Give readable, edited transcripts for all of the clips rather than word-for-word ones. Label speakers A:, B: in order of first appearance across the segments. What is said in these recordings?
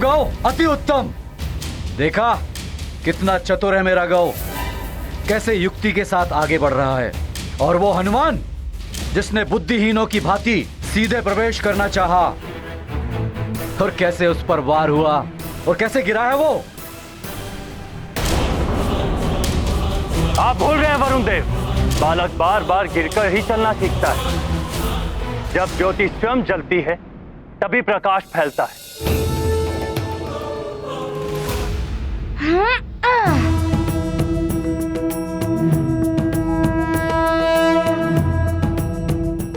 A: गौ अति उत्तम। देखा कितना चतुर है मेरा गौ, कैसे युक्ति के साथ आगे बढ़ रहा है। और वो हनुमान जिसने बुद्धिहीनों की भांति सीधे प्रवेश करना चाहा, और कैसे उस पर वार हुआ और कैसे गिरा है वो।
B: आप भूल गए वरुण देव, बालक बार बार गिरकर ही चलना सीखता है। जब ज्योति स्वयं जलती है तभी प्रकाश फैलता है।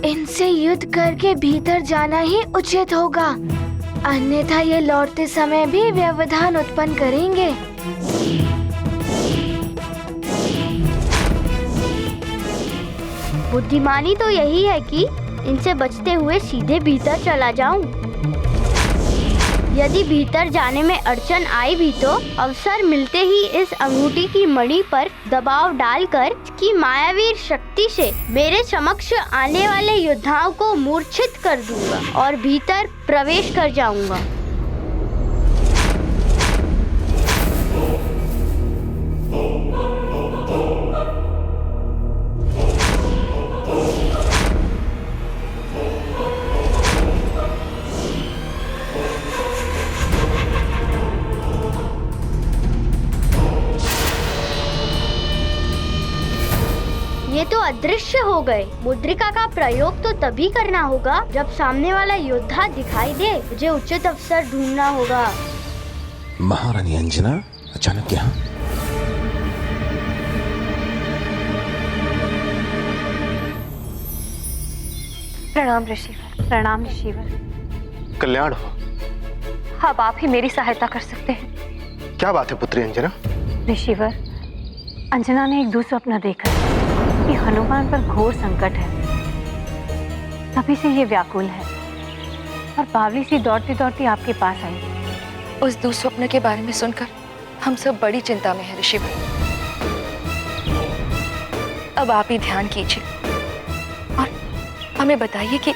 C: इनसे युद्ध करके भीतर जाना ही उचित होगा, अन्यथा ये लौटते समय भी व्यवधान उत्पन्न करेंगे।
D: बुद्धिमानी तो यही है कि इनसे बचते हुए सीधे भीतर चला जाऊं। यदि भीतर जाने में अड़चन आई भी तो अवसर मिलते ही इस अंगूठी की मणि पर दबाव डालकर इसकी मायावी शक्ति से मेरे समक्ष आने वाले योद्धाओं को मूर्छित कर दूंगा और भीतर प्रवेश कर जाऊंगा। ये तो अदृश्य हो गए। मुद्रिका का प्रयोग तो तभी करना होगा जब सामने वाला योद्धा दिखाई दे। मुझे उचित अवसर ढूंढना होगा।
E: महारानी अंजना अचानक यहाँ?
F: प्रणाम ऋषिवर, प्रणाम ऋषिवर।
E: कल्याण हो।
F: अब आप ही मेरी सहायता कर सकते हैं।
E: क्या बात है पुत्री अंजना?
F: ऋषिवर, अंजना ने एक दुस्वप्न देखा कि हनुमान पर घोर संकट है। तभी से ये व्याकुल है और बावली सी दौड़ती दौड़ती आपके पास आई।
G: उस दुस्वप्न के बारे में सुनकर हम सब बड़ी चिंता में हैं ऋषिवर। अब आप ही ध्यान कीजिए और हमें बताइए कि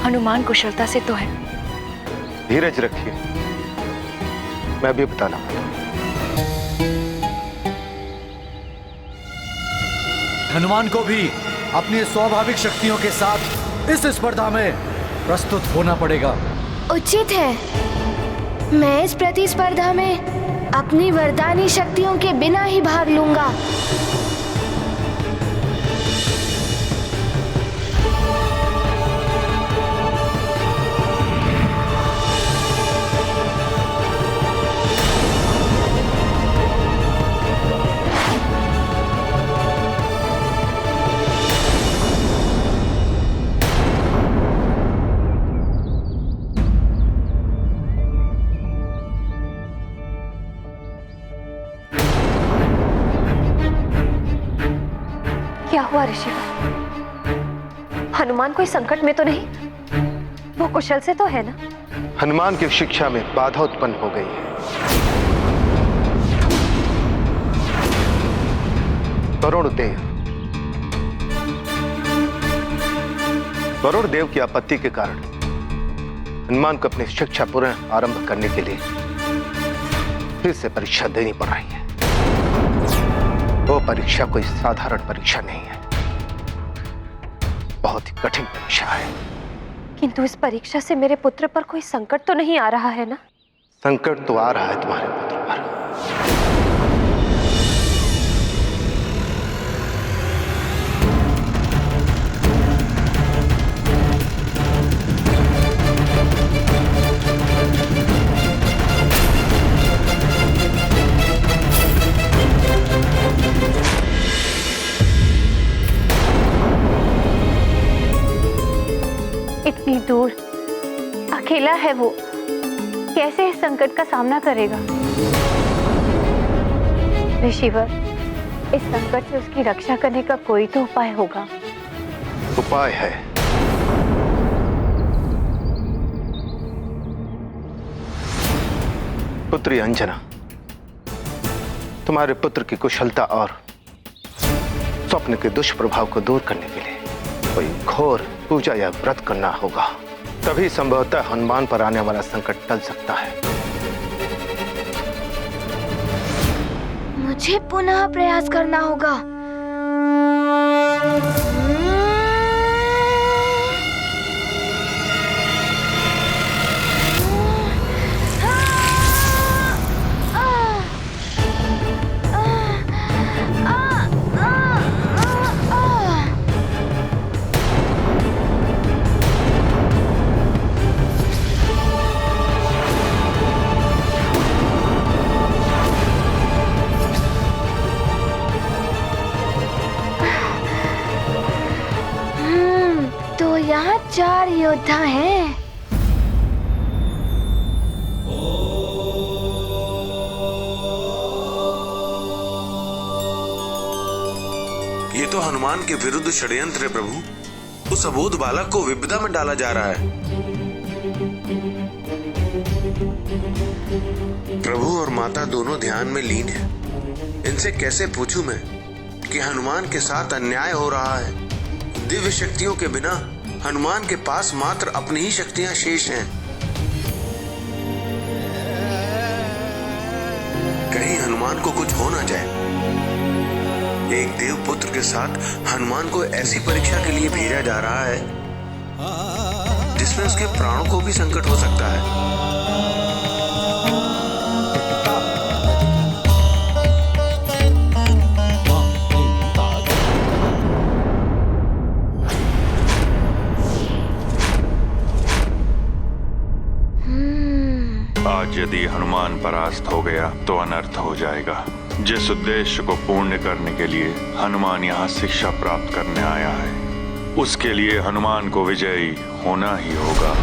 G: हनुमान कुशलता से तो है।
E: धीरज रखिए, मैं अभी बताना।
A: हनुमान को भी अपनी स्वाभाविक शक्तियों के साथ इस स्पर्धा में प्रस्तुत होना पड़ेगा।
C: उचित है। मैं इस प्रतिस्पर्धा में अपनी वरदानी शक्तियों के बिना ही भाग लूंगा।
F: क्या हुआ ऋषिवर? हनुमान कोई संकट में तो नहीं? वो कुशल से तो है ना?
E: हनुमान की शिक्षा में बाधा उत्पन्न हो गई है। वरुण देव की आपत्ति के कारण हनुमान को अपनी शिक्षा पुनः आरंभ करने के लिए फिर से परीक्षा देनी पड़ रही है। वो परीक्षा कोई साधारण परीक्षा नहीं है, बहुत ही कठिन परीक्षा है।
F: किंतु इस परीक्षा से मेरे पुत्र पर कोई संकट तो नहीं आ रहा है ना?
E: संकट तो आ रहा है तुम्हारे पुत्र पर।
F: इतनी दूर अकेला है वो, कैसे इस संकट का सामना करेगा? ऋषिवर, इस संकट से उसकी रक्षा करने का कोई तो उपाय होगा।
E: उपाय है। पुत्री अंजना, तुम्हारे पुत्र की कुशलता और स्वप्न के दुष्प्रभाव को दूर करने के लिए कोई घोर पूजा या व्रत करना होगा, तभी संभवतः हनुमान पर आने वाला संकट टल सकता है।
C: मुझे पुनः प्रयास करना होगा। तो यहाँ 4 योद्धा हैं।
H: ये तो हनुमान के विरुद्ध षड्यंत्र है प्रभु। उस अबोध बालक को विपदा में डाला जा रहा है। प्रभु और माता दोनों ध्यान में लीन हैं। इनसे कैसे पूछूं मैं कि हनुमान के साथ अन्याय हो रहा है। दिव्य शक्तियों के बिना हनुमान के पास मात्र अपनी ही शक्तियां शेष हैं। कहीं हनुमान को कुछ हो ना जाए। एक देव पुत्र के साथ हनुमान को ऐसी परीक्षा के लिए भेजा जा रहा है जिसमें उसके प्राणों को भी संकट हो सकता है।
I: आज यदि हनुमान परास्त हो गया तो अनर्थ हो जाएगा। जिस उद्देश्य को पूर्ण करने के लिए हनुमान यहाँ शिक्षा प्राप्त करने आया है, उसके लिए हनुमान को विजयी होना ही होगा।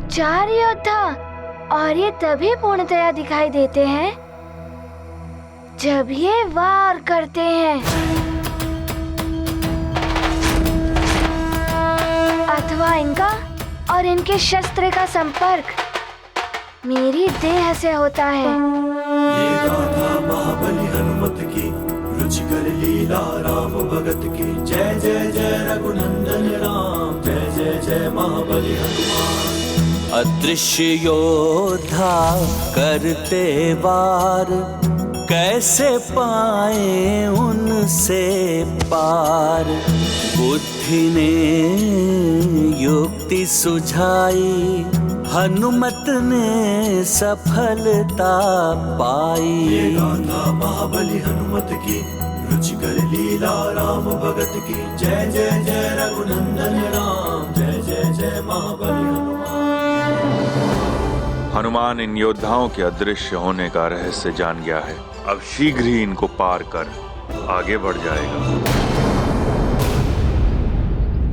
C: 4 योद्धा, और ये तभी पूर्णतया दिखाई देते हैं जब ये वार करते हैं, अथवा इनका और इनके शस्त्र का संपर्क मेरी देह से होता है।
J: ये गाथा महाबली हनुमत की, रुचिकर लीला राम भगत की। जय जय जय रघुनंदन राम, जय जय जय महाबली हनुमान।
K: अदृश्य योद्धा करते वार, कैसे पाए उनसे पार। बुद्धि ने युक्ति सुझाई, हनुमत ने सफलता पाई।
J: ये गाथा महाबली हनुमत की, रुचिकर लीला राम भगत की। जय जय जय रघुनंदन राम, जय जय जय महाबली हनुमान।
I: हनुमान इन योद्धाओं के अदृश्य होने का रहस्य जान गया है। अब शीघ्र ही इनको पार कर आगे बढ़ जाएगा।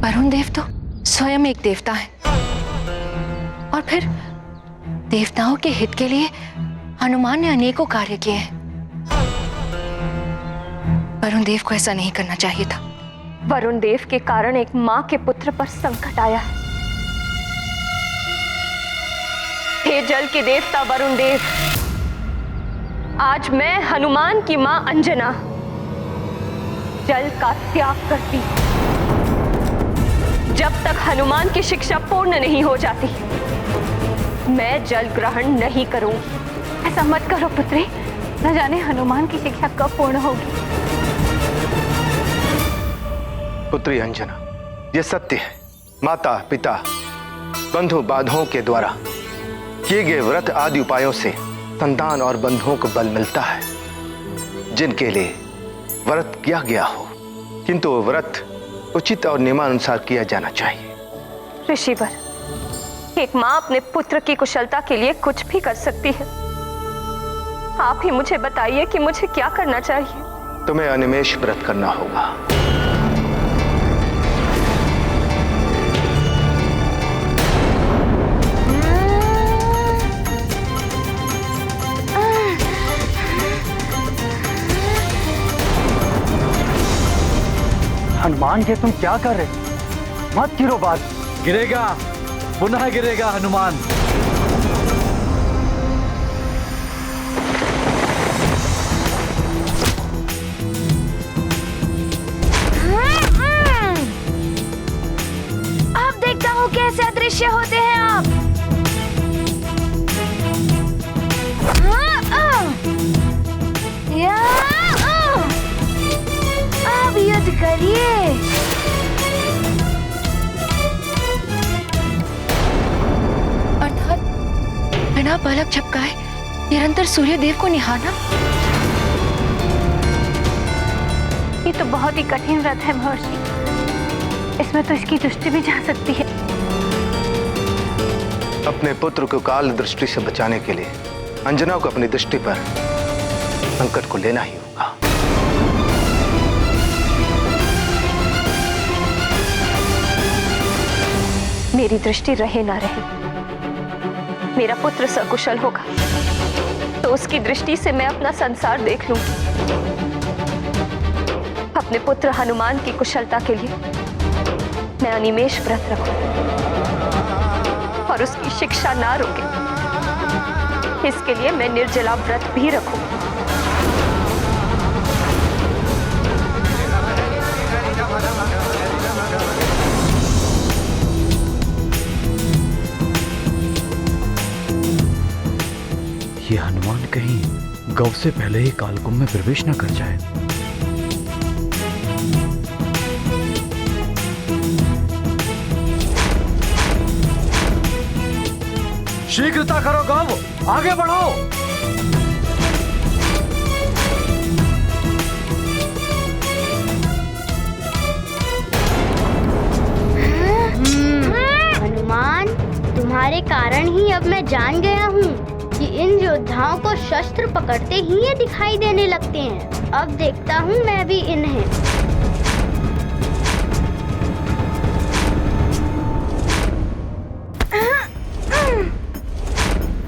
G: वरुण देव तो स्वयं एक देवता है, और फिर देवताओं के हित के लिए हनुमान ने अनेकों कार्य किए हैं। वरुण देव को ऐसा नहीं करना चाहिए था।
F: वरुण देव के कारण एक माँ के पुत्र पर संकट आया है। हे जल के देवता वरुण देव, आज मैं हनुमान की माँ अंजना जल का त्याग करती हूँ। जब तक हनुमान की शिक्षा पूर्ण नहीं हो जाती, मैं जल ग्रहण नहीं करूंगी। ऐसा मत करो पुत्री, न जाने हनुमान की शिक्षा कब पूर्ण होगी।
E: पुत्री अंजना, ये सत्य है। माता पिता बंधु बांधवों के द्वारा किए गए व्रत आदि उपायों से संतान और बंधुओं को बल मिलता है, जिनके लिए व्रत किया गया हो। किंतु वो व्रत उचित और नियमानुसार किया जाना चाहिए।
F: ऋषिवर, एक माँ अपने पुत्र की कुशलता के लिए कुछ भी कर सकती है। आप ही मुझे बताइए कि मुझे क्या करना चाहिए।
E: तुम्हें अनिमेष व्रत करना होगा।
B: हनुमान जी, तुम क्या कर रहे? मत गिरो बात।
A: गिरेगा, पुनः गिरेगा हनुमान।
C: अब देखता हूँ कैसे अदृश्य होते हैं आप। करिए।
G: अर्थात बिना पलक झपकाए निरंतर सूर्य देव को निहारना।
F: ये तो बहुत ही कठिन व्रत है महर्षि। इसमें तो इसकी दृष्टि भी जा सकती है।
E: अपने पुत्र को काल दृष्टि से बचाने के लिए अंजना को अपनी दृष्टि पर संकट को लेना ही होगा।
G: मेरी दृष्टि रहे ना रहे, मेरा पुत्र सकुशल होगा तो उसकी दृष्टि से मैं अपना संसार देख लूं। अपने पुत्र हनुमान की कुशलता के लिए मैं अनिमेष व्रत रखूं और उसकी शिक्षा ना रोके, इसके लिए मैं निर्जला व्रत भी रखूं।
A: ये हनुमान कहीं गौ से पहले ही कालकुंभ में प्रवेश न कर जाए। शीघ्रता करो गौ, आगे बढ़ो।
D: हनुमान, तुम्हारे कारण ही अब मैं जान गया हूँ कि इन योद्धाओं को शस्त्र पकड़ते ही ये दिखाई देने लगते हैं। अब देखता हूँ मैं भी इन्हें।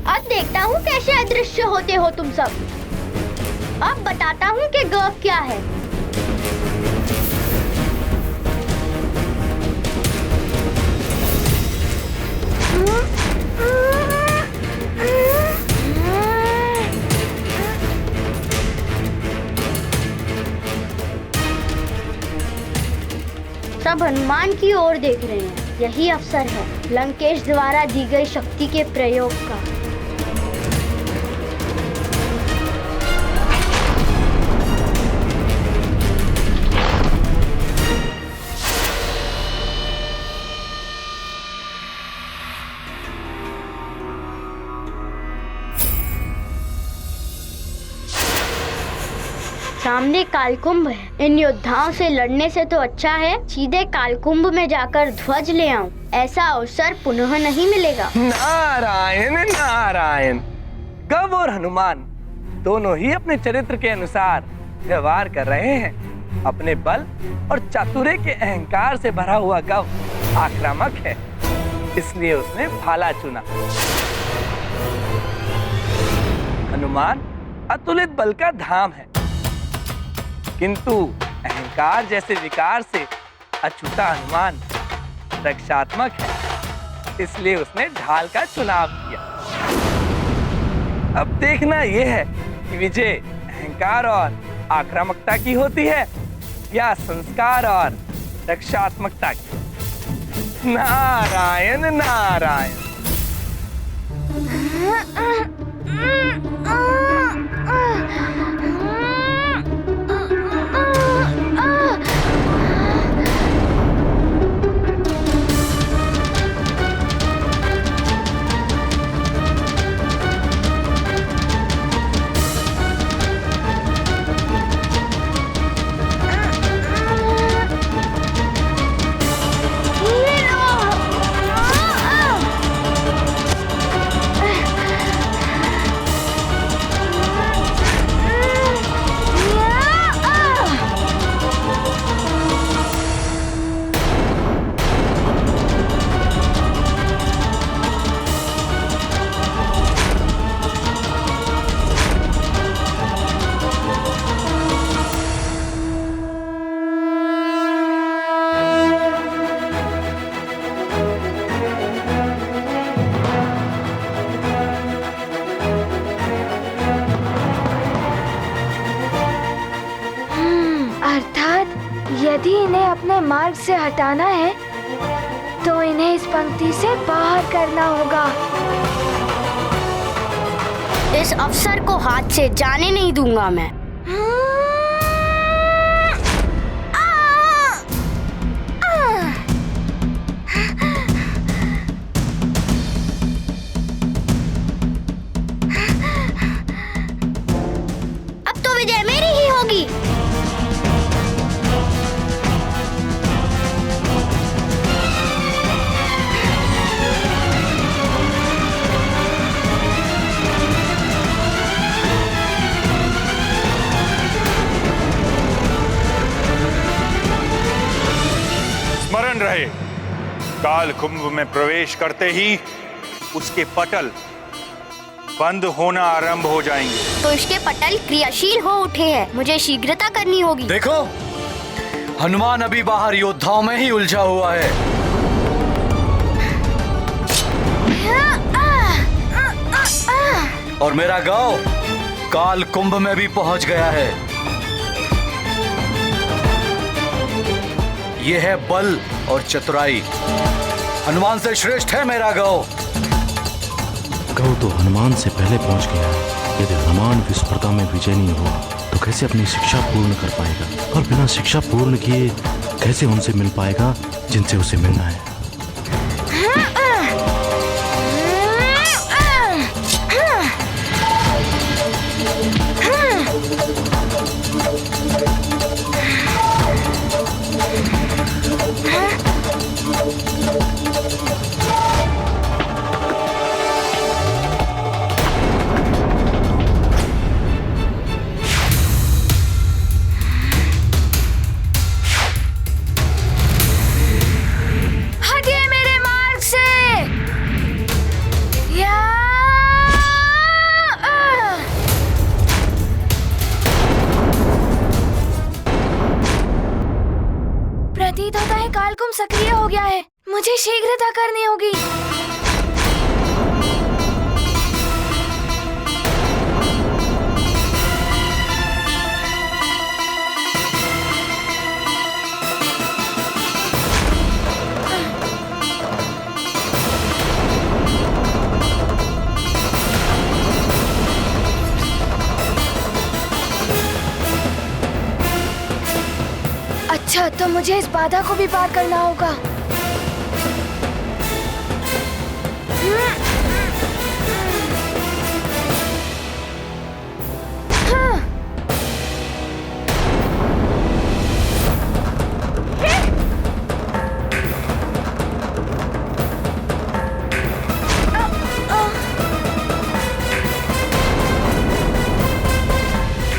D: अब देखता हूँ कैसे अदृश्य होते हो तुम सब। अब बताता हूँ कि गौ क्या है। सब हनुमान की ओर देख रहे हैं। यही अवसर है लंकेश द्वारा दी गई शक्ति के प्रयोग का। सामने कालकुंभ है। इन योद्धाओं से लड़ने से तो अच्छा है सीधे कालकुंभ में जाकर ध्वज ले आऊं। ऐसा अवसर पुनः नहीं मिलेगा।
L: नारायण नारायण। गव और हनुमान दोनों ही अपने चरित्र के अनुसार व्यवहार कर रहे हैं। अपने बल और चातुर्य के अहंकार से भरा हुआ गव आक्रामक है, इसलिए उसने भाला चुना। हनुमान अतुलित बल का धाम है, किंतु अहंकार जैसे विकार से अछूता हनुमान रक्षात्मक है, इसलिए उसने ढाल का चुनाव किया। अब देखना यह है कि विजय अहंकार और आक्रामकता की होती है या संस्कार और रक्षात्मकता की। नारायण नारायण।
C: यदि इन्हें अपने मार्ग से हटाना है तो इन्हें इस पंक्ति से बाहर करना होगा।
D: इस अवसर को हाथ से जाने नहीं दूंगा मैं।
I: सावधान रहे। काल कुंभ में प्रवेश करते ही उसके पटल बंद होना आरंभ हो जाएंगे।
D: तो इसके पटल क्रियाशील हो उठे हैं, मुझे शीघ्रता करनी होगी।
A: देखो, हनुमान अभी बाहर योद्धाओं में ही उलझा हुआ है। और मेरा गांव काल कुंभ में भी पहुंच गया है। यह है बल और चतुराई। हनुमान से श्रेष्ठ है मेरा गांव।
M: गांव तो हनुमान से पहले पहुंच गया है। यदि हनुमान विस्फोटता में विजय नहीं हुआ तो कैसे अपनी शिक्षा पूर्ण कर पाएगा, और बिना शिक्षा पूर्ण किए कैसे उनसे मिल पाएगा जिनसे उसे मिलना है।
C: प्रतीत होता है कालकुंभ सक्रिय हो गया है। मुझे शीघ्रता करनी होगी। अच्छा, तो मुझे इस बाधा को भी पार करना होगा।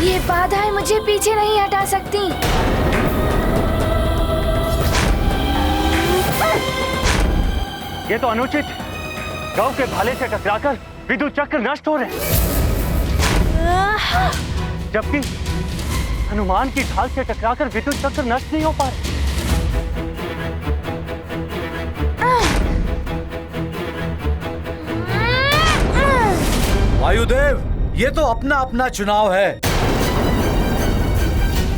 C: ये बाधाएं मुझे पीछे नहीं हटा सकती।
B: ये तो अनुचित है। गांव के भाले से टकराकर विद्युत चक्र नष्ट हो रहे हैं, जबकि हनुमान की ढाल से टकराकर विद्युत चक्र नष्ट नहीं हो पा रहे।
A: वायुदेव, ये तो अपना अपना चुनाव है।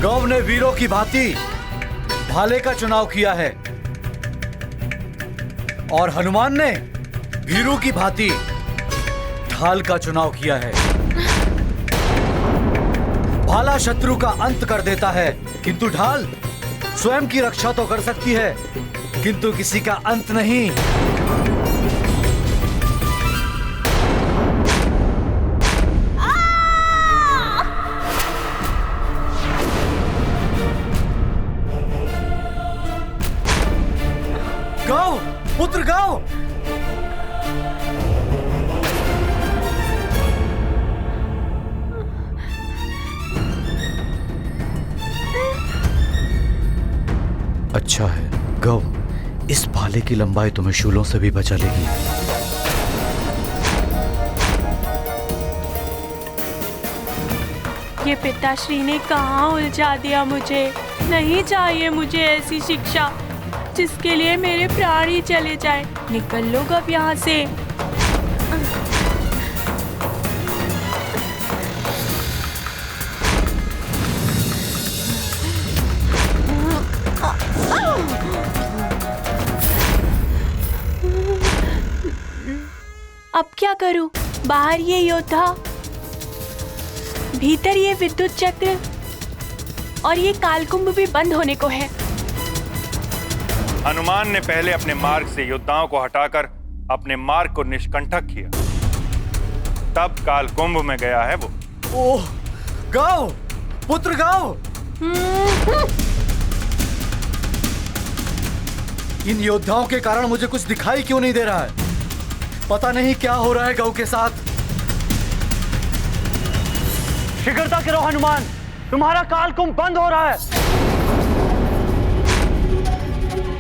A: गौ ने वीरों की भांति भाले का चुनाव किया है और हनुमान ने वीरू की भांति ढाल का चुनाव किया है। भाला शत्रु का अंत कर देता है, किंतु ढाल स्वयं की रक्षा तो कर सकती है, किंतु किसी का अंत नहीं। गाओ पुत्र गाओ। अच्छा है गौ, इस भाले की लंबाई तुम्हें शूलों से भी बचा लेगी।
N: ये पिताश्री ने कहाँ उलझा दिया मुझे। नहीं चाहिए मुझे ऐसी शिक्षा जिसके लिए मेरे प्राण ही चले जाए। निकल लो अब यहाँ से। अब क्या करूं? बाहर ये योद्धा, भीतर ये विद्युत चक्र, और ये कालकुंभ भी बंद होने को है।
I: हनुमान ने पहले अपने मार्ग से योद्धाओं को हटाकर अपने मार्ग को निष्कंटक किया, तब काल कुंभ में गया है वो।
A: ओह गाओ पुत्र गाओ। इन योद्धाओं के कारण मुझे कुछ दिखाई क्यों नहीं दे रहा है? पता नहीं क्या हो रहा है गौ के साथ।
B: शीघ्रता करो हनुमान, तुम्हारा काल कुंभ बंद हो रहा है।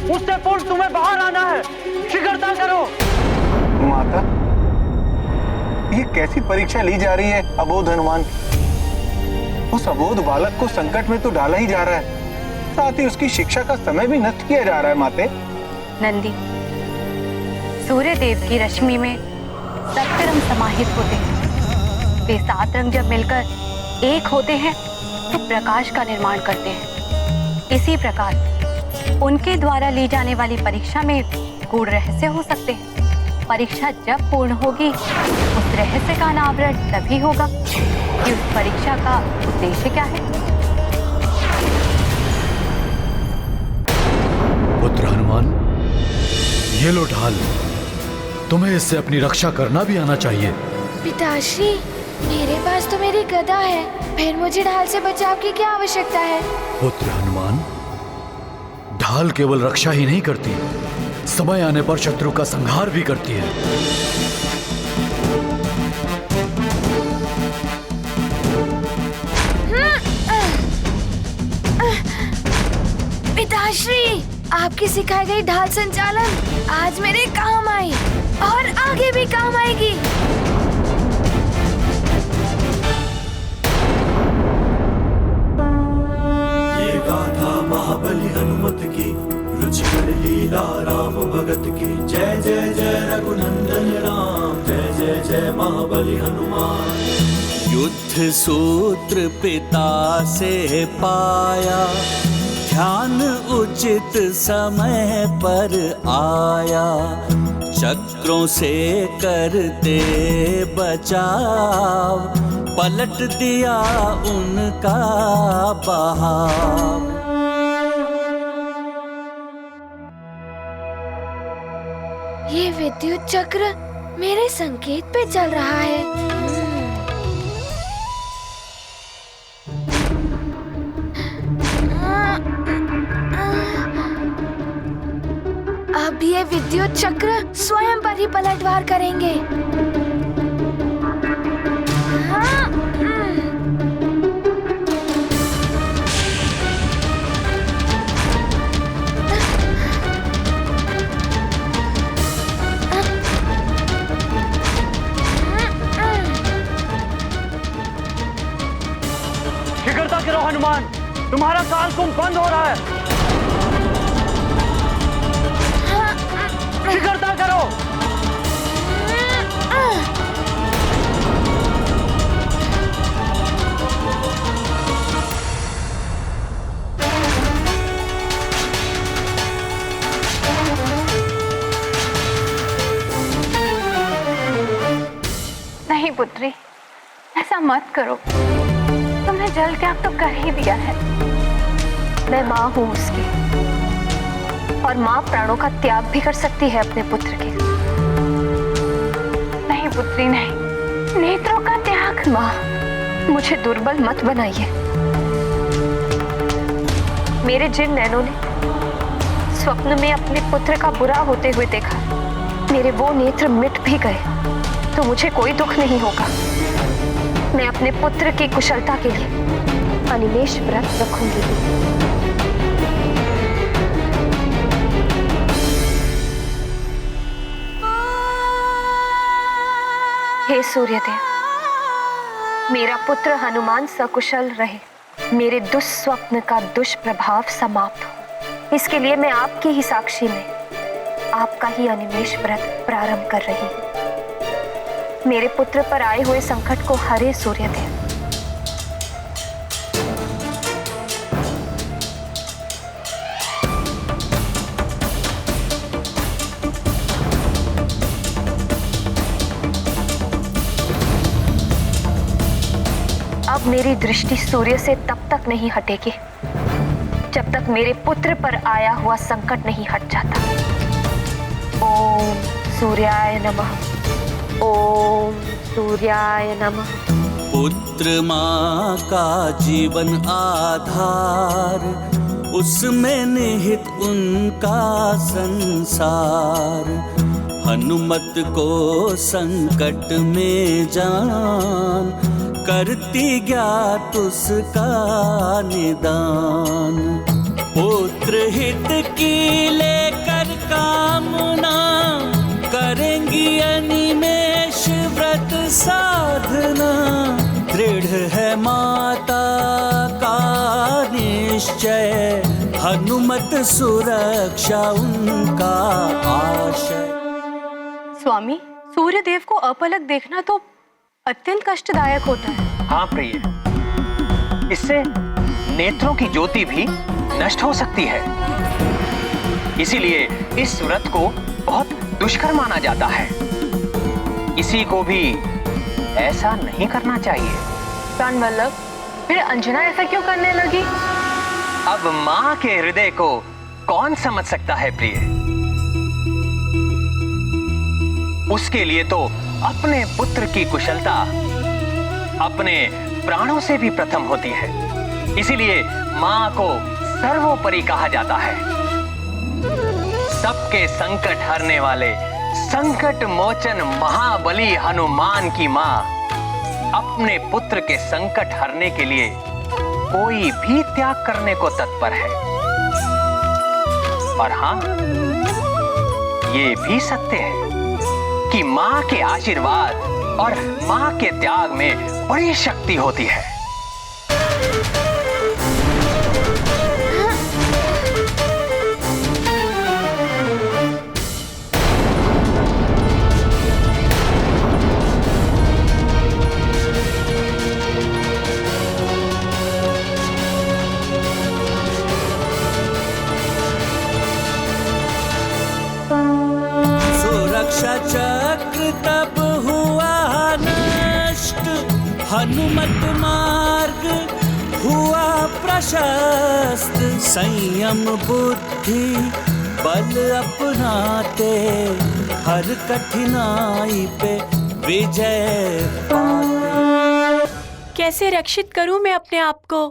B: उससे पूर्ण तुम्हें बाहर आना है। शीघ्रता करो।
E: माता, ये कैसी परीक्षा ली जा रही है अबोध हनुमान? उस अबोध बालक को संकट में तो डाला ही जा रहा है, साथ ही उसकी शिक्षा का समय भी नष्ट किया जा रहा है। माते
F: नंदी, सूर्य देव की रश्मि में सप्त रंग समाहित होते हैं। वे 7 रंग जब मिलकर एक होते हैं तो प्रकाश का निर्माण करते हैं। इसी प्रकार उनके द्वारा ली जाने वाली परीक्षा में गूढ़ रहस्य हो सकते हैं। परीक्षा जब पूर्ण होगी उस रहस्य का अनावरण तभी होगा कि उस परीक्षा का उद्देश्य क्या है।
A: पुत्र हनुमान, ये लो ढाल। तुम्हें इससे अपनी रक्षा करना भी आना चाहिए।
C: पिताश्री, मेरे पास तो मेरी गदा है, फिर मुझे ढाल से बचाव की क्या आवश्यकता है?
A: पुत्र हनुमान, ढाल केवल रक्षा ही नहीं करती, समय आने पर शत्रु का संहार भी करती है।
C: पिताश्री, आपकी सिखाई गई ढाल संचालन आज मेरे काम आई और आगे भी काम आएगी।
J: ये गाथा महाबली हनुमत की, रुचिकर लीला राम भगत की। जय जय जय रघुनंदन राम, जय जय जय महाबली हनुमान।
K: युद्ध सूत्र पिता से पाया, ध्यान उचित समय पर आया। चक्रों से करते बचाव, पलट दिया उनका बहाव।
C: ये विद्युत चक्र मेरे संकेत पे चल रहा है। अब ये विद्युत चक्र स्वयं पर ही पलटवार करेंगे।
B: शीघ्रता करो हनुमान, तुम्हारा कालकुंभ बंद हो रहा है। शीघ्रता करो।
F: नहीं पुत्री, ऐसा मत करो। तुमने जल त्याग तो कर ही दिया है। मैं माँ हूँ उसकी, और माँ प्राणों का त्याग भी कर सकती है अपने पुत्र के लिए। नहीं पुत्री नहीं, नेत्रों का त्याग। माँ, मुझे दुर्बल मत बनाइए। मेरे जिन नैनों ने स्वप्न में अपने पुत्र का बुरा होते हुए देखा, मेरे वो नेत्र मिट भी गए तो मुझे कोई दुख नहीं होगा। मैं अपने पुत्र की कुशलता के लिए अनिमेष व्रत रखूंगी। हे सूर्यदेव, मेरा पुत्र हनुमान सकुशल रहे, मेरे दुस्वप्न का दुष्प्रभाव समाप्त हो, इसके लिए मैं आपकी ही साक्षी में आपका ही अनिमेष व्रत प्रारंभ कर रही हूँ। मेरे पुत्र पर आए हुए संकट को हरे सूर्यदेव। अब मेरी दृष्टि सूर्य से तब तक नहीं हटेगी जब तक मेरे पुत्र पर आया हुआ संकट नहीं हट जाता। ओम सूर्याय नमः, ओम सूर्याय नमः।
K: पुत्र माँ का जीवन आधार, उसमें निहित उनका संसार। हनुमत को संकट में जान, करती ज्ञात उसका निदान। पुत्र हित की लेकर कामना करेंगी अनिमेष व्रत साधना। दृढ़ है माता का निश्चय, हनुमत सुरक्षा उनका आशय।
F: स्वामी, सूर्य देव को अपलक देखना तो अत्यंत कष्टदायक होता है।
O: हाँ प्रिय, इससे नेत्रों की ज्योति भी नष्ट हो सकती है। इसीलिए इस व्रत को बहुत दुष्कर माना जाता है। किसी को भी ऐसा नहीं करना चाहिए।
F: प्राणवल्लभ, फिर अंजना ऐसा क्यों करने लगी?
O: अब माँ के हृदय को कौन समझ सकता है प्रिय? उसके लिए तो अपने पुत्र की कुशलता अपने प्राणों से भी प्रथम होती है। इसीलिए माँ को सर्वोपरि कहा जाता है। सबके संकट हरने वाले संकट मोचन महाबली हनुमान की माँ अपने पुत्र के संकट हरने के लिए कोई भी त्याग करने को तत्पर है। और हाँ, ये भी सत्य है कि माँ के आशीर्वाद और माँ के त्याग में बड़ी शक्ति होती है।
K: सुरक्षा चक्र तब हुआ नष्ट, हनुमत मार्ग हुआ प्रशस्त। संयम बुद्धि बल अपनाते, हर कठिनाई पे विजय पाते।
N: कैसे रक्षित करूं मैं अपने आप को?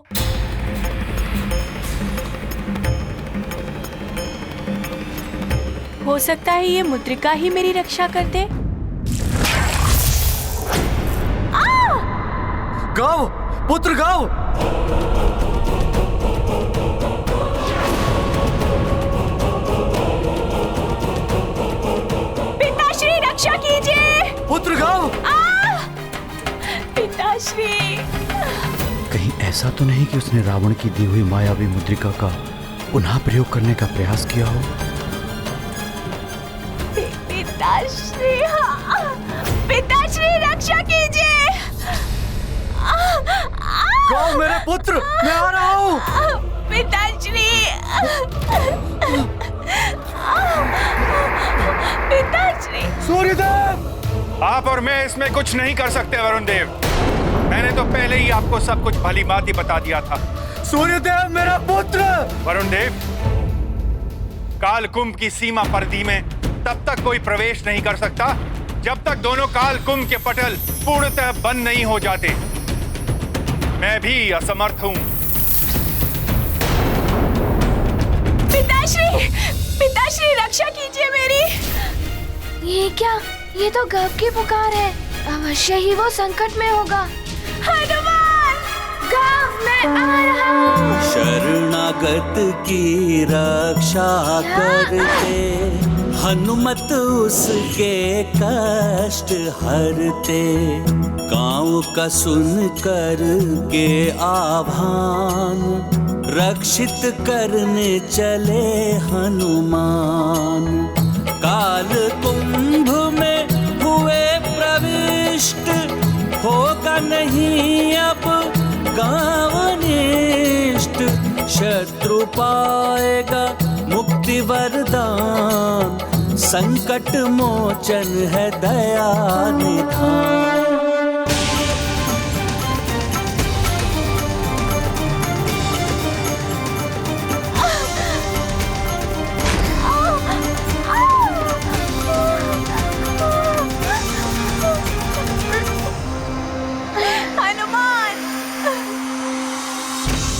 N: हो सकता है ये मुद्रिका ही मेरी रक्षा कर दे।
A: गाओ पुत्र गाओ।
N: पिताश्री रक्षा कीजिए।
A: पुत्र गाओ।
N: पिताश्री।
M: कहीं ऐसा तो नहीं कि उसने रावण की दी हुई मायावी मुद्रिका का पुनः प्रयोग करने का प्रयास किया हो?
N: पिताश्री, पिताश्री रक्षा कीजिए।
A: गाओ मेरे पुत्र, मैं आ रहा हूँ।
N: पिताश्री, पिताश्री।
P: सूर्यदेव, आप और मैं इसमें कुछ नहीं कर सकते वरुण देव। मैंने तो पहले ही आपको सब कुछ भली भांति बता दिया था।
A: सूर्यदेव मेरा पुत्र।
P: वरुण देव, काल कुंभ की सीमा परिधि में तब तक कोई प्रवेश नहीं कर सकता जब तक दोनों काल कुंभ के पटल पूर्णतः बंद नहीं हो जाते। मैं भी असमर्थ हूं।
N: पिताश्री, पिताश्री रक्षा कीजिए मेरी।
C: ये क्या? ये तो गव की पुकार है। अवश्य ही वो संकट में होगा।
N: हनुमान,
C: गव मैं आ रहा हूँ।
K: शरणागत की रक्षा करते, हनुमत उसके कष्ट हरते। गाँव का सुन कर के आभान, रक्षित करने चले हनुमान। काल कुंभ में हुए प्रविष्ट, होगा नहीं अब गाँव निष्ठ। शत्रु पाएगा मुक्ति वरदान, संकट मोचन है दया निधान।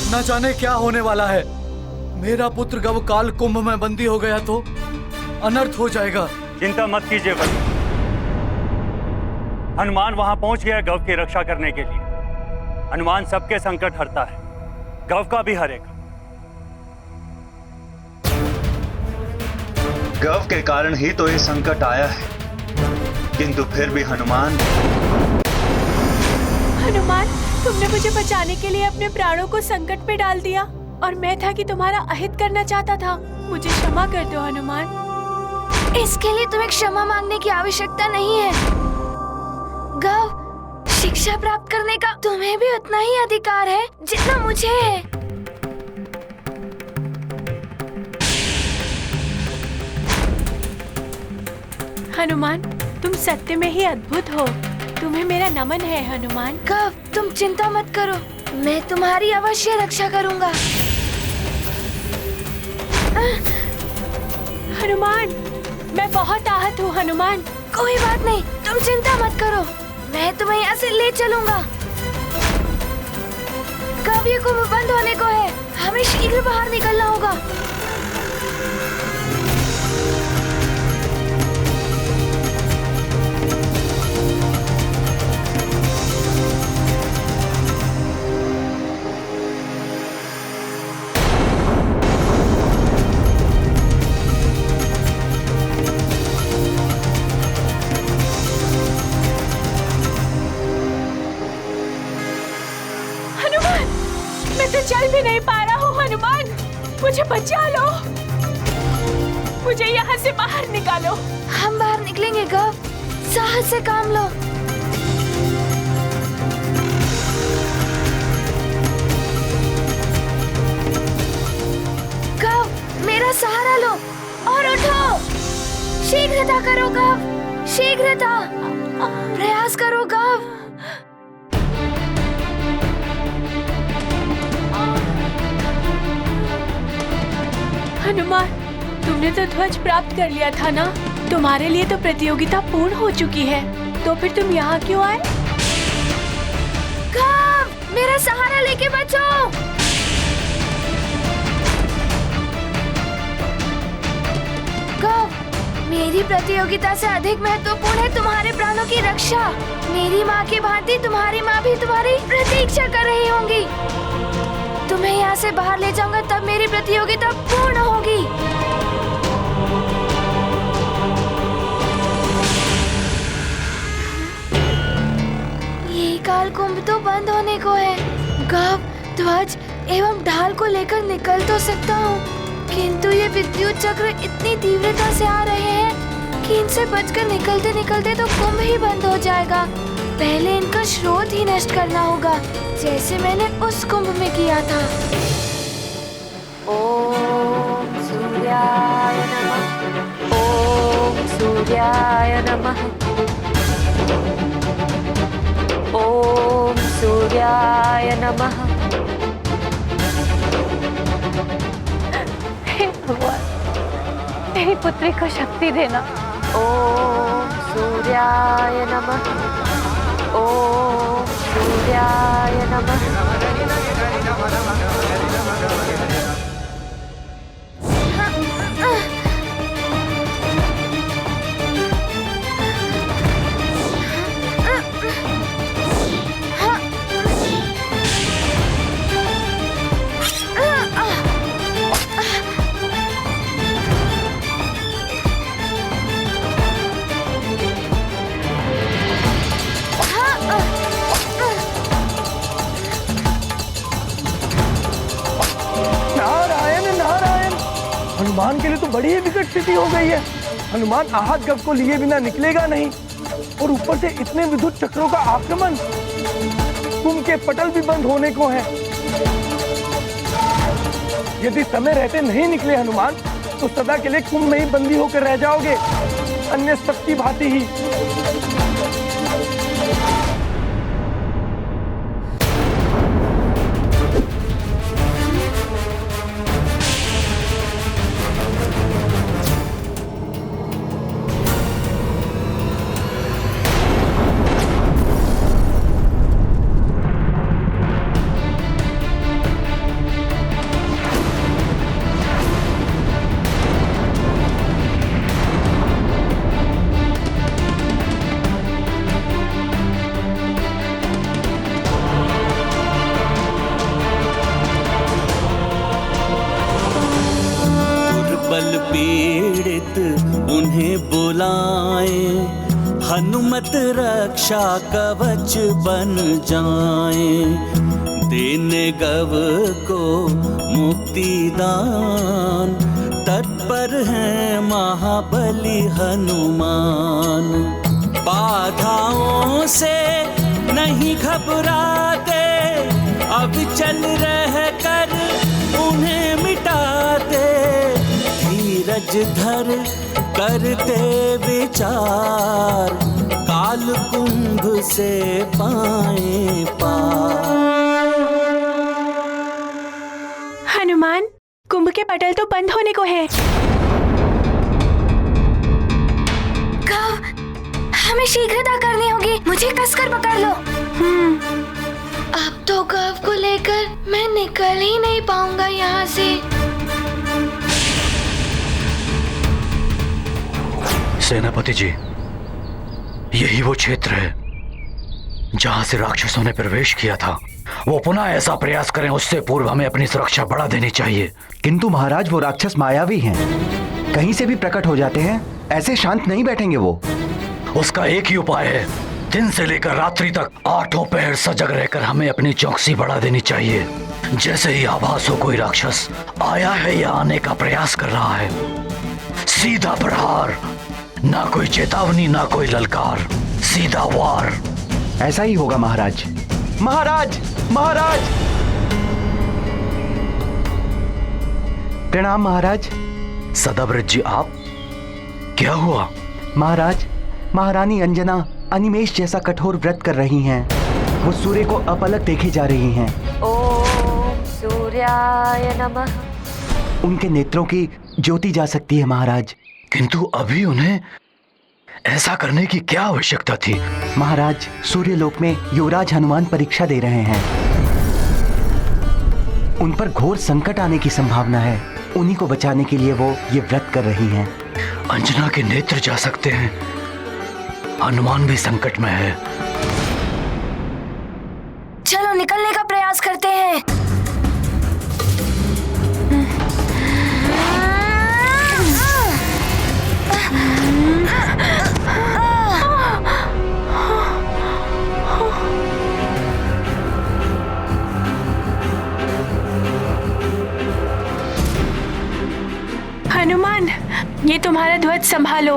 A: न जाने क्या होने वाला है। मेरा पुत्र गव काल कुंभ में बंदी हो गया तो अनर्थ हो जाएगा।
B: चिंता मत कीजिए वरुण, हनुमान वहां पहुंच गया गव की रक्षा करने के लिए। हनुमान सबके संकट हरता है, गव का भी हरेगा।
Q: गव के कारण ही तो ये संकट आया है, किंतु फिर भी हनुमान
N: तुमने मुझे बचाने के लिए अपने प्राणों को संकट में डाल दिया और मैं था कि तुम्हारा अहित करना चाहता था। मुझे क्षमा कर दो हनुमान।
C: इसके लिए तुम्हें क्षमा मांगने की आवश्यकता नहीं है। गव, शिक्षा प्राप्त करने का तुम्हें भी उतना ही अधिकार है जितना मुझे है।
N: हनुमान, तुम सत्य में ही अद्भुत हो। तुम्हें मेरा नमन है हनुमान।
C: गव, तुम चिंता मत करो, मैं तुम्हारी अवश्य रक्षा करूंगा।
N: हनुमान, मैं बहुत आहत हूँ हनुमान।
C: कोई बात नहीं, तुम चिंता मत करो, मैं तुम्हें यहाँ से ले चलूंगा। कब ये कुंभ बंद होने को है, हमें शीघ्र बाहर निकलना होगा।
N: चल भी नहीं पा रहा हूँ हनुमान, मुझे बचा लो, मुझे यहाँ से बाहर निकालो।
C: हम बाहर निकलेंगे गव, साहस से काम लो। गव, मेरा सहारा लो और उठो। शीघ्रता करो गव, शीघ्रता, प्रयास करो गव।
N: हनुमान, तुमने तो ध्वज प्राप्त कर लिया था ना? तुम्हारे लिए तो प्रतियोगिता पूर्ण हो चुकी है, तो फिर तुम यहाँ क्यों आए?
C: गव, मेरा सहारा लेके बचो। गव, मेरी प्रतियोगिता से अधिक महत्वपूर्ण है तुम्हारे प्राणों की रक्षा। मेरी माँ की भांति तुम्हारी माँ भी तुम्हारी प्रतीक्षा कर रही होंगी। तुम्हें यहाँ से बाहर ले जाऊंगा, तब मेरी प्रतियोगिता पूर्ण होगी। ये काल कुंभ तो बंद होने को है। गव, ध्वज एवं ढाल को लेकर निकल तो सकता हूँ, किंतु ये विद्युत चक्र इतनी तीव्रता से आ रहे हैं कि इनसे बचकर निकलते निकलते तो कुंभ ही बंद हो जाएगा। पहले इनका स्रोत ही नष्ट करना होगा, जैसे मैंने उस कुंभ में किया था।
F: ओम सूर्याय नमः, ओम सूर्याय नमः, ओम सूर्याय नमः। हे भगवान, मेरी पुत्री को शक्ति देना। ओम सूर्याय नमः, ओम सूर्याय नमः।
L: हनुमान के लिए तो बड़ी ही विकट स्थिति हो गई है। हनुमान आहत गव को लिए बिना निकलेगा नहीं, और ऊपर से इतने विद्युत चक्रों का आक्रमण। कुंभ के पटल भी बंद होने को हैं। यदि समय रहते नहीं निकले हनुमान, तो सदा के लिए कुंभ में ही बंदी होकर रह जाओगे, अन्य सबकी भांति ही।
K: पीड़ित उन्हें बुलाएं, हनुमत रक्षा कवच बन जाएं, देने गव को मुक्ति दान, तत्पर हैं महाबली हनुमान। बाधाओं से नहीं घबराते, अब चल रह कर उन्हें मिटाते, धीरज धर करते विचार, काल कुंभ से पाए पार।
N: हनुमान, कुंभ के पटल तो बंद होने को है।
C: हमें शीघ्रता करनी होगी, मुझे कसकर पकड़ लो। अब तो गव को लेकर मैं निकल ही नहीं पाऊंगा यहाँ से।
A: सेनापति जी, यही वो क्षेत्र है जहां से राक्षसों ने प्रवेश किया था। वो पुनः ऐसा प्रयास करें, उससे पूर्व हमें अपनी सुरक्षा बढ़ा देनी चाहिए।
R: किंतु महाराज, वो राक्षस मायावी हैं, कहीं से भी प्रकट हो जाते हैं, ऐसे शांत नहीं बैठेंगे वो।
A: उसका एक ही उपाय है, दिन से लेकर रात्रि तक 8 पहर सजग रहकर हमें अपनी चौकसी बढ़ा देनी चाहिए। जैसे ही आभास हो कोई राक्षस आया है या आने का प्रयास कर रहा है, सीधा प्रहार, ना कोई चेतावनी ना कोई ललकार, सीधा वार।
R: ऐसा ही होगा महाराज। महाराज, महाराज! प्रणाम महाराज।
A: सदाव्रत जी, आप? क्या हुआ?
R: महाराज, महारानी अंजना अनिमेष जैसा कठोर व्रत कर रही हैं। वो सूर्य को अपलक देखे जा रही हैं।
F: ओम सूर्याय नमः।
R: उनके नेत्रों की ज्योति जा सकती है महाराज।
A: किंतु अभी उन्हें ऐसा करने की क्या आवश्यकता थी?
R: महाराज, सूर्यलोक में युवराज हनुमान परीक्षा दे रहे हैं। उन पर घोर संकट आने की संभावना है। उन्हीं को बचाने के लिए वो ये व्रत कर रही हैं।
A: अंजना के नेत्र जा सकते हैं, हनुमान भी संकट में है।
C: चलो निकलने का प्रयास करते हैं।
N: हनुमान, ये तुम्हारा ध्वज संभालो।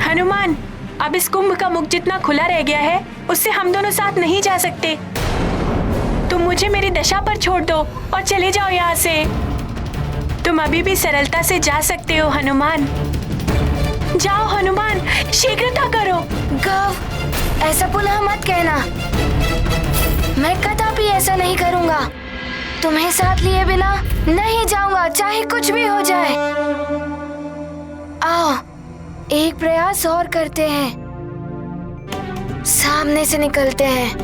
N: हनुमान, अब इस कुंभ का मुख जितना खुला रह गया है, उससे हम दोनों साथ नहीं जा सकते। तुम मुझे मेरी दशा पर छोड़ दो और चले जाओ यहाँ से। तुम अभी भी सरलता से जा सकते हो हनुमान। जाओ हनुमान, शीघ्रता करो।
C: गव, ऐसा पुनः मत कहना। मैं कदापि ऐसा नहीं करूँगा। तुम्हें साथ लिए बिना नहीं जाऊंगा, चाहे कुछ भी हो जाए। आओ, एक प्रयास और करते हैं। सामने से निकलते हैं।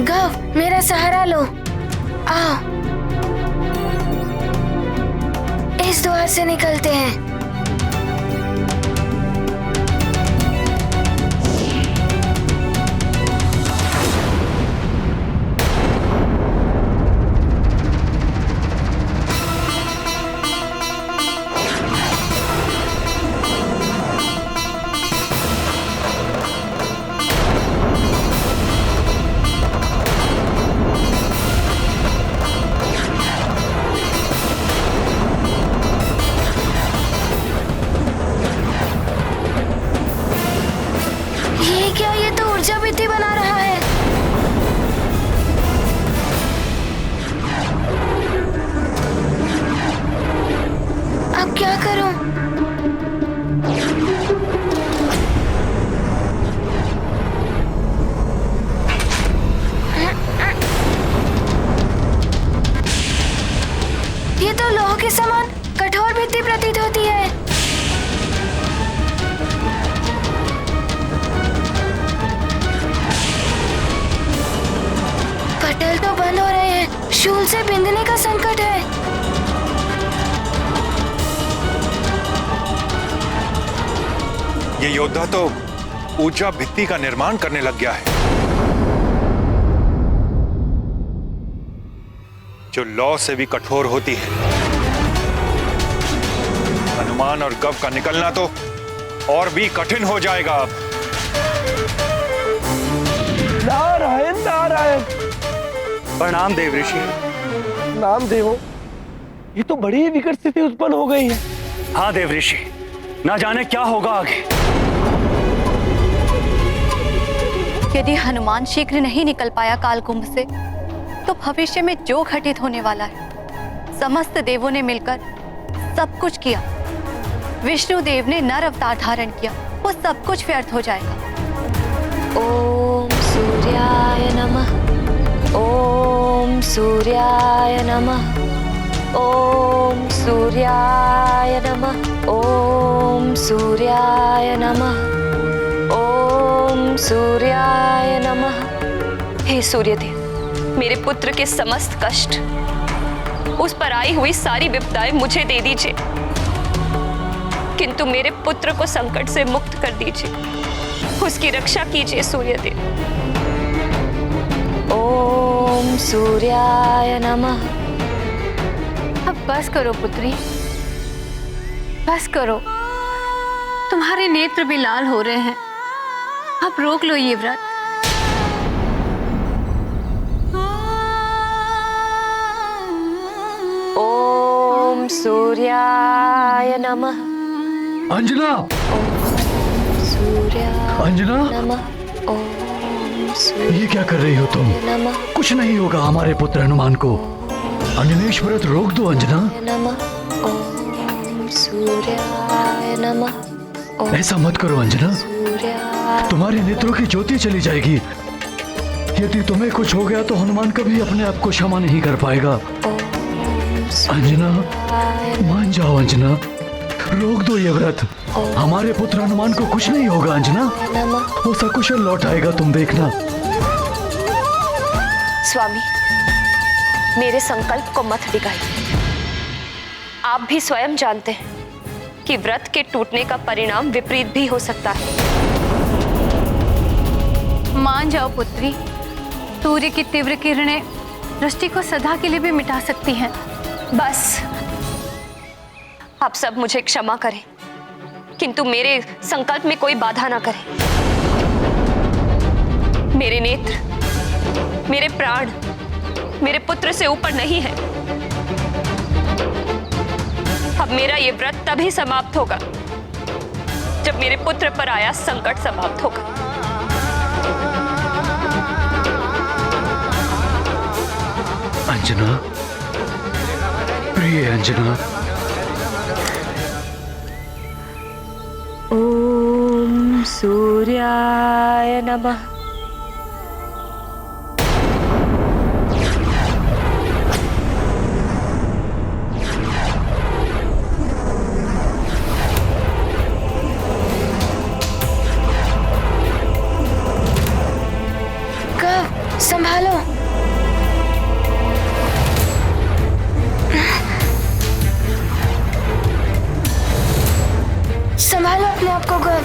C: गव, मेरा सहारा लो। आओ, इस द्वार से निकलते हैं। भित्ति बना रहा है। अब क्या करूं? ये तो लोह के समान कठोर भित्ति प्रतीत होती है। पटल तो बंद हो रहे हैं, शूल से बिंदने का संकट है।
P: ये योद्धा तो ऊंचा भित्ति का निर्माण करने लग गया है। जो लौ से भी कठोर होती है। हनुमान और गव का निकलना तो और भी कठिन हो जाएगा अब।
L: नारायण नारायण।
B: प्रणाम देव ऋषि।
L: नाम देवो, ये तो बड़ी ही विकट स्थिति उत्पन्न हो गई है।
B: हाँ देव ऋषि, ना जाने क्या होगा आगे।
G: यदि हनुमान शीघ्र नहीं निकल पाया कालकुंभ से, तो भविष्य में जो घटित होने वाला है, समस्त देवों ने मिलकर सब कुछ किया, विष्णु देव ने नर अवतार धारण किया, वो सब कुछ व्यर्थ हो जाएगा।
C: ओम सूर्याय नमः। ओम सूर्याय नमः। ओम सूर्याय नमः। ओम सूर्याय नमः। ओम सूर्याय नमः।
S: हे सूर्यदेव, मेरे पुत्र के समस्त कष्ट, उस पर आई हुई सारी विपदाएं मुझे दे दीजिए, किंतु मेरे पुत्र को संकट से मुक्त कर दीजिए, उसकी रक्षा कीजिए सूर्यदेव।
C: ओम सूर्याय नमः।
F: अब बस करो पुत्री, बस करो। तुम्हारे नेत्र भी लाल हो रहे हैं, अब रोक लो ये व्रत।
C: ओम सूर्याय नमः।
A: अंजना, अंजना, ये क्या कर रही हो तुम? कुछ नहीं होगा हमारे पुत्र हनुमान को। अंजनेश व्रत रोक दो अंजना।
C: ओम सूर्याय नमः।
A: ऐसा मत करो अंजना, तुम्हारे नेत्रों की ज्योति चली जाएगी। यदि तुम्हें कुछ हो गया तो हनुमान कभी अपने आप को क्षमा नहीं कर पाएगा। अंजना, मान जाओ अंजना, रोक दो ये व्रत। हमारे पुत्र हनुमान को कुछ नहीं होगा अंजना, वो सकुशल लौट आएगा, तुम देखना।
S: स्वामी, मेरे संकल्प को मत डिगाइए। आप भी स्वयं जानते हैं कि व्रत के टूटने का परिणाम विपरीत भी हो सकता है।
F: मान जाओ पुत्री, सूर्य की तीव्र किरणें दृष्टि को सदा के लिए भी मिटा सकती हैं।
S: बस, आप सब मुझे क्षमा करें, किंतु मेरे संकल्प में कोई बाधा ना करें। मेरे नेत्र, मेरे प्राण, मेरे पुत्र से ऊपर नहीं है। अब मेरा ये व्रत तभी समाप्त होगा जब मेरे पुत्र पर आया संकट समाप्त होगा।
A: अंजना, प्रिय अंजना।
C: ओम सूर्याय नमः। संभालो। संभालो अपने आप को गव।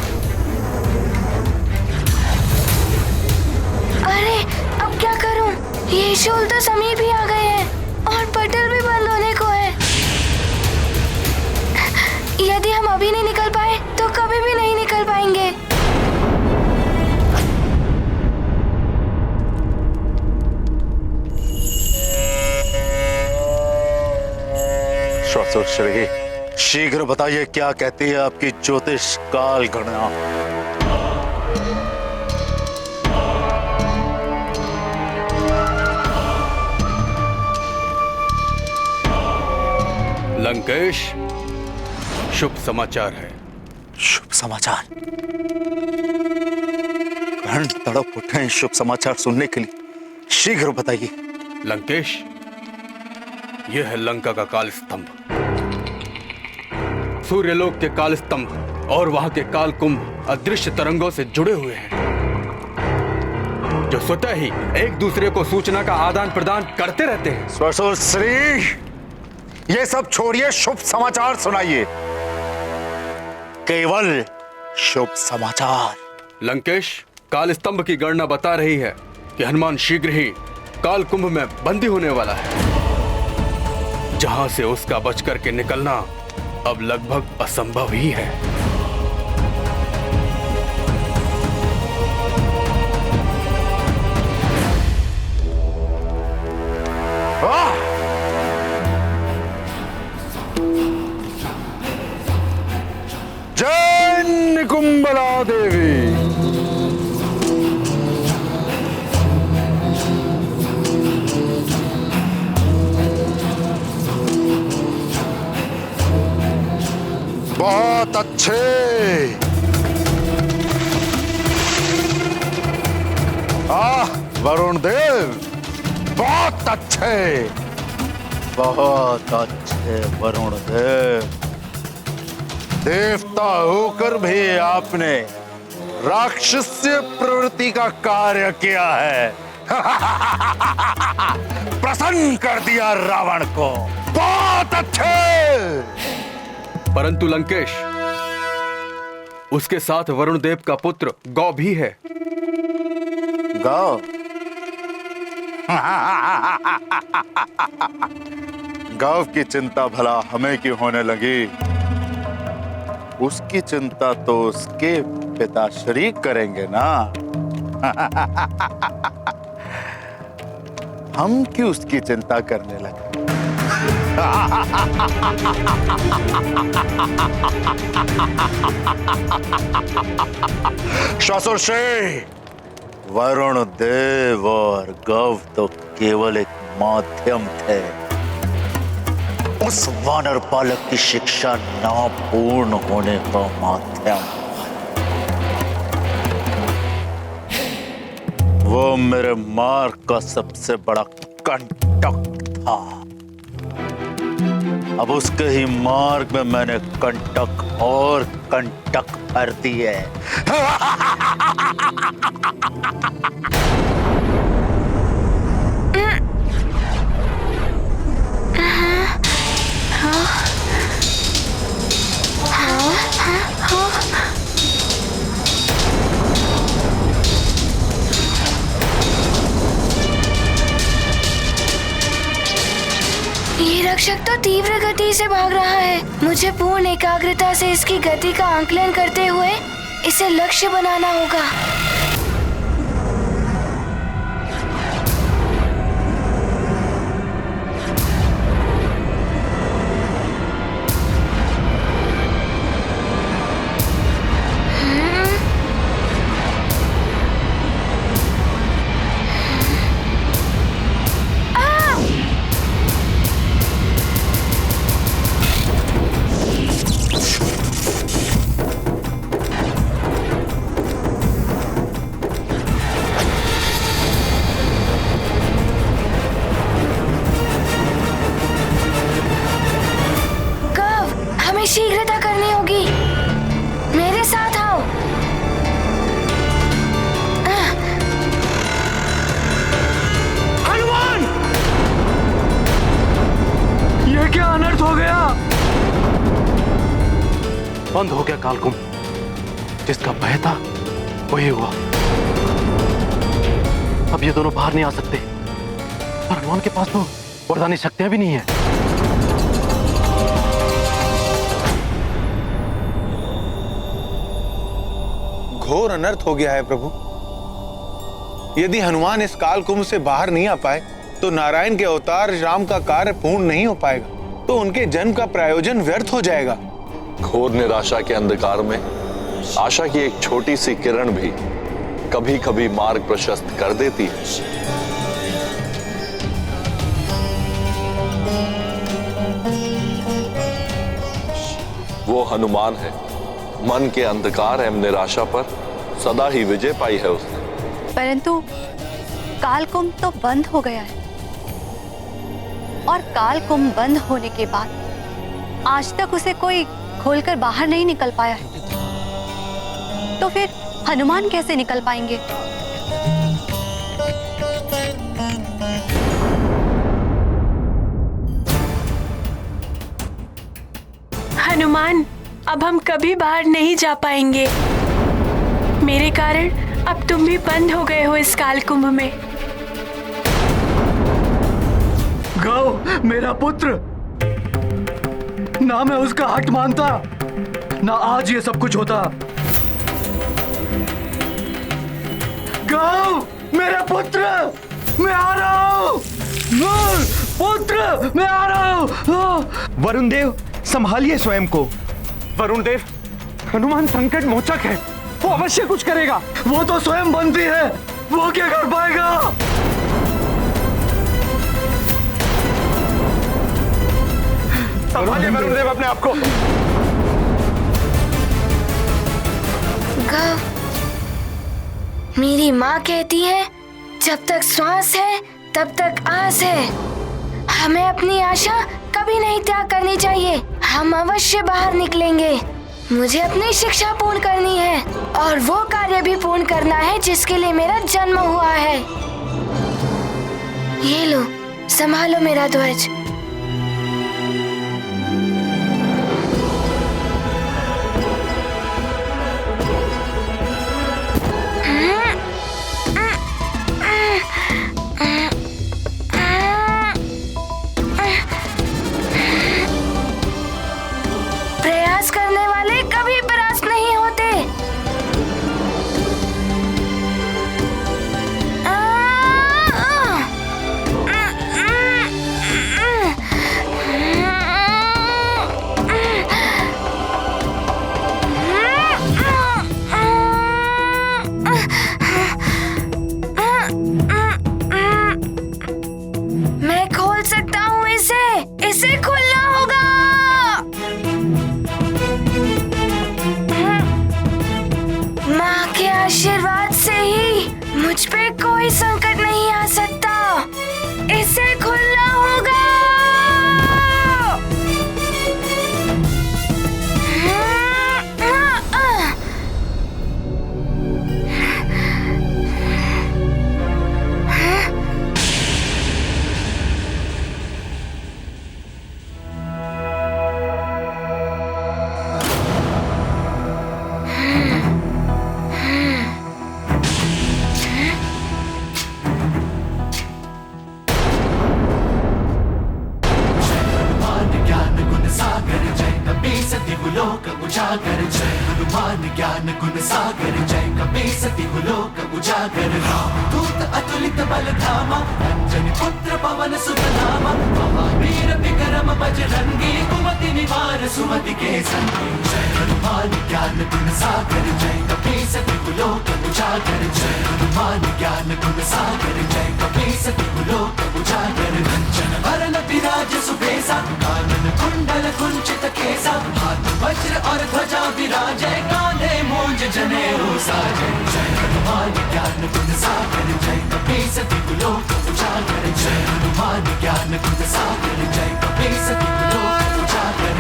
C: अरे अब क्या करूं? ये शोल तो समीप ही आ गए हैं और पटल भी बंद होने को है। यदि हम अभी नहीं निकल पाए तो कभी भी नहीं निकल पाएंगे।
E: श्री, शीघ्र बताइए क्या कहती है आपकी ज्योतिष काल गणना।
T: लंकेश, शुभ समाचार है।
E: शुभ समाचार? प्राण तड़प उठे हैं शुभ समाचार सुनने के लिए, शीघ्र बताइए।
T: लंकेश, यह है लंका का काल स्तंभ। सूर्यलोक के काल स्तंभ और वहां के काल कुंभ अदृश्य तरंगों से जुड़े हुए हैं, जो स्वतः ही एक दूसरे को सूचना का आदान प्रदान करते रहते हैं।
E: स्वसुर श्री, ये सब छोड़िए, शुभ समाचार सुनाइए। केवल शुभ समाचार।
T: लंकेश, काल स्तंभ की गणना बता रही है कि हनुमान शीघ्र ही काल कुंभ में बंदी होने वाला है। जहां से उसका बच करके निकलना अब लगभग असंभव ही है।
U: जय निकुंबला देवी। बहुत अच्छे। वरुण देव, बहुत अच्छे, बहुत अच्छे वरुण देव। देवता होकर भी आपने राक्षसीय प्रवृत्ति का कार्य किया है। प्रसन्न कर दिया रावण को। बहुत अच्छे।
T: परंतु लंकेश, उसके साथ वरुण देव का पुत्र गौ भी है।
U: गौ? गौ की चिंता भला हमें क्यों होने लगी? उसकी चिंता तो उसके पिताश्री करेंगे ना। हम क्यों उसकी चिंता करने लगे? श्वासोश्री, वरुण देव और गौ तो केवल एक माध्यम थे। उस वानर पालक की शिक्षा ना पूर्ण होने का माध्यम। वो मेरे मार्ग का सबसे बड़ा कंटक था। अब उसके ही मार्ग में मैंने कंटक और कंटक भर दिए।
C: ये रक्षक तो तीव्र गति से भाग रहा है। मुझे पूर्ण एकाग्रता से इसकी गति का आंकलन करते हुए इसे लक्ष्य बनाना होगा। शीघ्रता करनी होगी। मेरे साथ आओ।
A: हनुमान! ये क्या अनर्थ हो गया?
M: बंद हो गया कालकुंभ। जिसका भय था वही हुआ। अब ये दोनों बाहर नहीं आ सकते। और हनुमान के पास तो वरदानी शक्तियां भी नहीं है।
H: घोर अनर्थ हो गया है प्रभु। यदि हनुमान इस काल कुंभ से बाहर नहीं आ पाए तो नारायण के अवतार राम का कार्य पूर्ण नहीं हो पाएगा। तो उनके जन्म का प्रायोजन व्यर्थ हो जाएगा।
V: घोर निराशा के अंधकार में आशा की एक छोटी सी किरण भी कभी कभी मार्ग प्रशस्त कर देती है। वो हनुमान है। मन के अंधकार एवं निराशा पर सदा ही विजय पाई है उसने।
G: परंतु कालकुंभ तो बंद हो गया है और कालकुंभ बंद होने के बाद आज तक उसे कोई खोलकर बाहर नहीं निकल पाया है। तो फिर हनुमान कैसे निकल पाएंगे?
N: हनुमान, अब हम कभी बाहर नहीं जा पाएंगे। मेरे कारण अब तुम भी बंद हो गए हो इस कालकुंभ में।
A: गौ, मेरा पुत्र, ना मैं उसका हट मानता, ना आज ये सब कुछ होता। गौ, मेरे पुत्र, मैं आ रहा हूँ। पुत्र, मैं आ रहा हूँ।
R: वरुण देव, संभालिए स्वयं को।
L: वरुण देव, हनुमान संकट मोचक है, वो अवश्य कुछ करेगा।
A: वो तो स्वयं बंदी है, वो क्या कर पाएगा?
L: संभालिए वरुण देव अपने आप को।
C: मेरी माँ कहती है, जब तक श्वास है तब तक आस है। हमें अपनी आशा कभी नहीं त्याग करनी चाहिए। हम अवश्य बाहर निकलेंगे। मुझे अपनी शिक्षा पूर्ण करनी है और वो कार्य भी पूर्ण करना है जिसके लिए मेरा जन्म हुआ है। ये लो, संभालो मेरा ध्वज। प्रयास करने वाले कभी परास्त नहीं होते। मैं खोल सकता हूँ इसे, इसे खोलना होगा। माँ के आशीर्वाद से ही मुझ पे कोई संकट नहीं आ सकता। इसे खुलना होगा।
J: उजागर जय हनुमान ज्ञान गुण सागर जय कपी सती लोक उजागर रामदूत अतुलित बल धामा अंजनी पुत्र पवन सुत नामा महावीर विक्रम बजरंगी कुमति निवार सुमति के संगी जय हनुमान ज्ञान गुण सागर जय कपी सती लोक उजागर जय हनुमान ज्ञान गुण सागर जय कपी सती लोक उजागर कंचन वरन विराज सुबेसा कानन कुंडल कुंचित केसा हाथ वज्र और ध्वजा विराजय कांधे मूंज जनेऊ साजय जय हनुमान ज्ञान गुण सागर जय कपी सती लोक उजागर जय हनुमान ज्ञान गुण सागर जय कपी सती लोक उजागर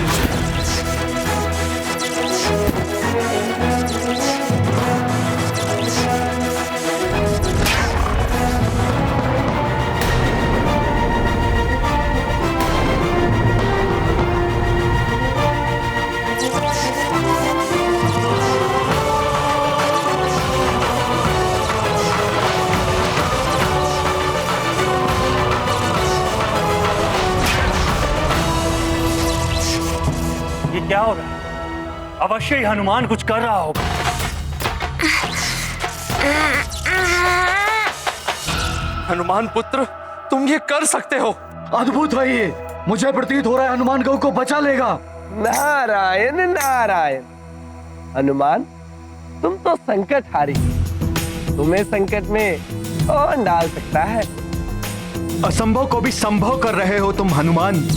B: ये क्या हो रहा है? अवश्य ही हनुमान कुछ कर रहा होगा।
L: हनुमान पुत्र, तुम ये कर सकते हो।
A: अद्भुत है ये। मुझे प्रतीत हो रहा है हनुमान गौ को बचा लेगा।
L: नारायण नारायण। हनुमान, तुम तो संकट हारी। तुम्हें संकट में कौन डाल सकता है?
R: असंभव को भी संभव कर रहे हो तुम हनुमान।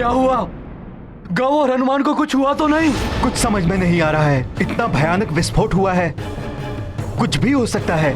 A: क्या हुआ? गौ और हनुमान को कुछ हुआ तो नहीं?
R: कुछ समझ में नहीं आ रहा है। इतना भयानक विस्फोट हुआ है, कुछ भी हो सकता है।